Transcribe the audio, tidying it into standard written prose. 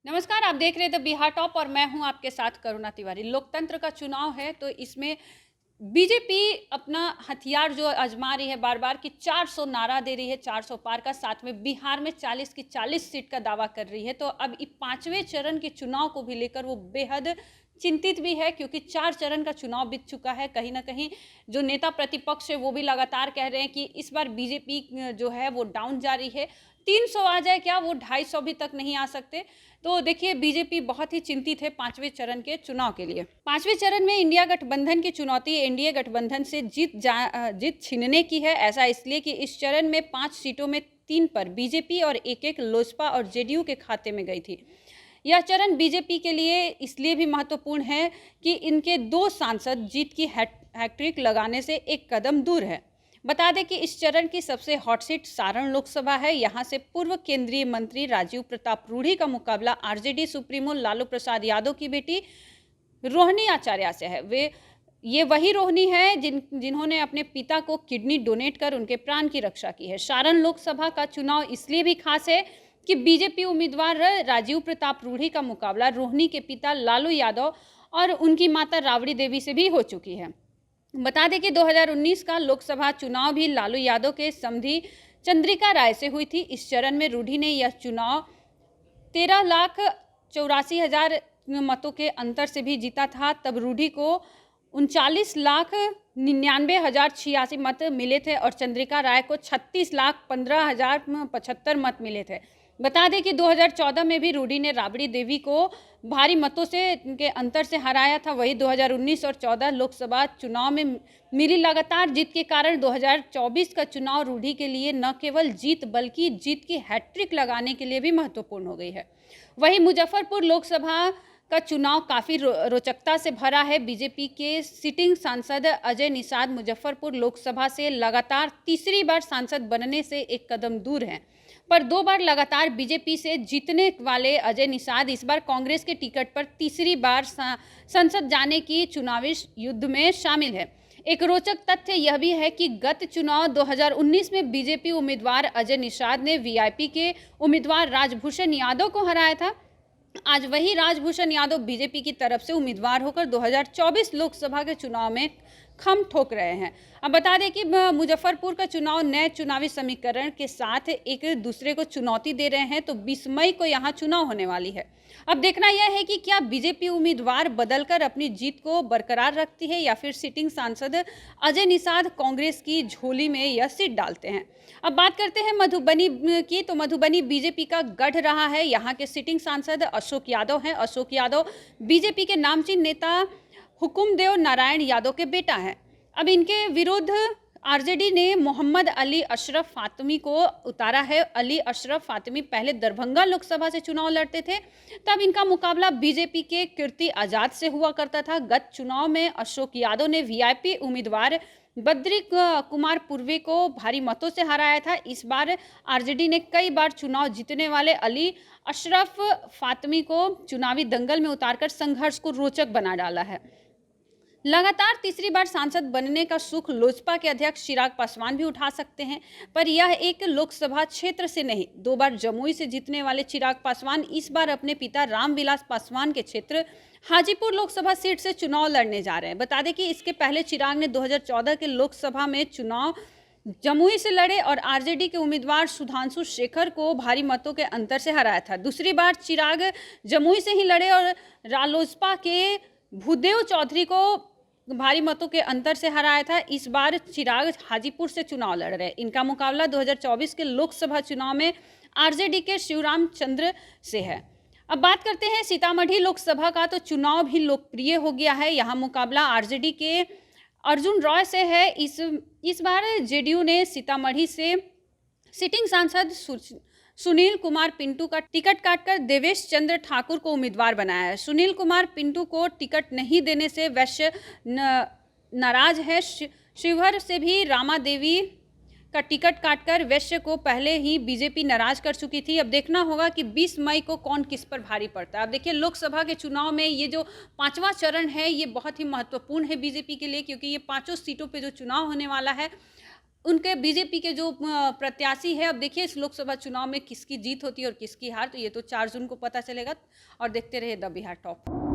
नमस्कार, आप देख रहे थे बिहार टॉप और मैं हूं आपके साथ करुणा तिवारी। लोकतंत्र का चुनाव है तो इसमें बीजेपी अपना हथियार जो आजमा रही है बार बार कि 400 नारा दे रही है, 400 पार का। साथ में बिहार में 40 की 40 सीट का दावा कर रही है। तो अब इस पांचवें चरण के चुनाव को भी लेकर वो बेहद चिंतित भी है, क्योंकि 4 चरण का चुनाव बीत चुका है। कहीं ना कहीं जो नेता प्रतिपक्ष है वो भी लगातार कह रहे हैं कि इस बार बीजेपी जो है वो डाउन जा रही है। 300 आ जाए क्या, वो 250 भी तक नहीं आ सकते। तो देखिए, बीजेपी बहुत ही चिंतित है पांचवें चरण के चुनाव के लिए। पांचवें चरण में इंडिया गठबंधन की चुनौती एनडीए गठबंधन से जीत छीनने की है। ऐसा इसलिए कि इस चरण में 5 सीटों में 3 पर बीजेपी और एक लोजपा और जेडीयू के खाते में गई थी। यह चरण बीजेपी के लिए इसलिए भी महत्वपूर्ण है कि इनके 2 सांसद जीत की हैट्रिक लगाने से एक कदम दूर है। बता दें कि इस चरण की सबसे हॉट सीट सारण लोकसभा है। यहां से पूर्व केंद्रीय मंत्री राजीव प्रताप रूढ़ी का मुकाबला आरजेडी सुप्रीमो लालू प्रसाद यादव की बेटी रोहिणी आचार्य से है। ये वही रोहिणी है जिन्होंने अपने पिता को किडनी डोनेट कर उनके प्राण की रक्षा की है। सारण लोकसभा का चुनाव इसलिए भी खास है कि बीजेपी उम्मीदवार राजीव प्रताप रूढ़ी का मुकाबला रोहिणी के पिता लालू यादव और उनकी माता राबड़ी देवी से भी हो चुकी है। बता दें कि 2019 का लोकसभा चुनाव भी लालू यादव के समधी चंद्रिका राय से हुई थी। इस चरण में रूढ़ी ने यह चुनाव 13,84,000 मतों के अंतर से भी जीता था। तब रूढ़ी को 39,99,086 मत मिले थे और चंद्रिका राय को 36,15,075 मत मिले थे। बता दें कि 2014 में भी रूढ़ी ने राबड़ी देवी को भारी मतों से के अंतर से हराया था। वही 2019 और 14 लोकसभा चुनाव में मिली लगातार जीत के कारण 2024 का चुनाव रूढ़ी के लिए न केवल जीत बल्कि जीत की हैट्रिक लगाने के लिए भी महत्वपूर्ण हो गई है। वही मुजफ्फरपुर लोकसभा का चुनाव काफ़ी रोचकता से भरा है। बीजेपी के सिटिंग सांसद अजय निषाद मुजफ्फरपुर लोकसभा से लगातार तीसरी बार सांसद बनने से एक कदम दूर हैं, पर 2 बार लगातार बीजेपी से जीतने वाले अजय निषाद इस बार कांग्रेस के टिकट पर तीसरी बार संसद जाने की चुनावी युद्ध में शामिल है। एक रोचक तथ्य यह भी है कि गत चुनाव 2019 में बीजेपी उम्मीदवार अजय निषाद ने वीआईपी के उम्मीदवार राजभूषण यादव को हराया था। आज वही राजभूषण यादव बीजेपी की तरफ से उम्मीदवार होकर 2024 लोकसभा के चुनाव में खम ठोक रहे हैं। अब बता दें कि मुजफ्फरपुर का चुनाव नए चुनावी समीकरण के साथ एक दूसरे को चुनौती दे रहे हैं। तो 20 मई को यहाँ चुनाव होने वाली है। अब देखना यह है कि क्या बीजेपी उम्मीदवार बदलकर अपनी जीत को बरकरार रखती है या फिर सिटिंग सांसद अजय निषाद कांग्रेस की झोली में यह सीट डालते हैं। अब बात करते हैं मधुबनी की। तो मधुबनी बीजेपी का गढ़ रहा है। यहाँ के सिटिंग सांसद अशोक यादव हैं। अशोक यादव बीजेपी के नामचीन नेता हुकुमदेव नारायण यादव के बेटा हैं। अब इनके विरुद्ध आरजेडी ने मोहम्मद अली अशरफ फातमी को उतारा है। अली अशरफ फातमी पहले दरभंगा लोकसभा से चुनाव लड़ते थे, तब इनका मुकाबला बीजेपी के कीर्ति आजाद से हुआ करता था। गत चुनाव में अशोक यादव ने वीआईपी उम्मीदवार बद्री कुमार पूर्वे को भारी मतों से हराया था। इस बार आरजेडी ने कई बार चुनाव जीतने वाले अली अशरफ फातमी को चुनावी दंगल में उतारकर संघर्ष को रोचक बना डाला है। लगातार तीसरी बार सांसद बनने का सुख लोजपा के अध्यक्ष चिराग पासवान भी उठा सकते हैं, पर यह एक लोकसभा क्षेत्र से नहीं। 2 बार जमुई से जीतने वाले चिराग पासवान इस बार अपने पिता रामविलास पासवान के क्षेत्र हाजीपुर लोकसभा सीट से चुनाव लड़ने जा रहे हैं। बता दें कि इसके पहले चिराग ने 2014 के लोकसभा में चुनाव जमुई से लड़े और आरजेडी के उम्मीदवार सुधांशु शेखर को भारी मतों के अंतर से हराया था। दूसरी बार चिराग जमुई से ही लड़े और रालोसपा के भूदेव चौधरी को भारी मतों के अंतर से हराया था। इस बार चिराग हाजीपुर से चुनाव लड़ रहे हैं। इनका मुकाबला 2024 के लोकसभा चुनाव में आरजेडी के शिवराम चंद्र से है। अब बात करते हैं सीतामढ़ी लोकसभा का। तो चुनाव भी लोकप्रिय हो गया है। यहाँ मुकाबला आरजेडी के अर्जुन रॉय से है। इस बार जेडीयू ने सीतामढ़ी से सिटिंग सांसद सुनील कुमार पिंटू का टिकट काटकर देवेश चंद्र ठाकुर को उम्मीदवार बनाया है। सुनील कुमार पिंटू को टिकट नहीं देने से वैश्य नाराज है। शिवहर से भी रामा देवी का टिकट काटकर वैश्य को पहले ही बीजेपी नाराज कर चुकी थी। अब देखना होगा कि 20 मई को कौन किस पर भारी पड़ता है। अब देखिए, लोकसभा के चुनाव में ये जो 5वां चरण है ये बहुत ही महत्वपूर्ण है बीजेपी के लिए, क्योंकि ये 5 सीटों पे जो चुनाव होने वाला है उनके बीजेपी के जो प्रत्याशी है, अब देखिए इस लोकसभा चुनाव में किसकी जीत होती है और किसकी हार, तो ये तो 4 जून को पता चलेगा। और देखते रहिए द बिहार टॉप।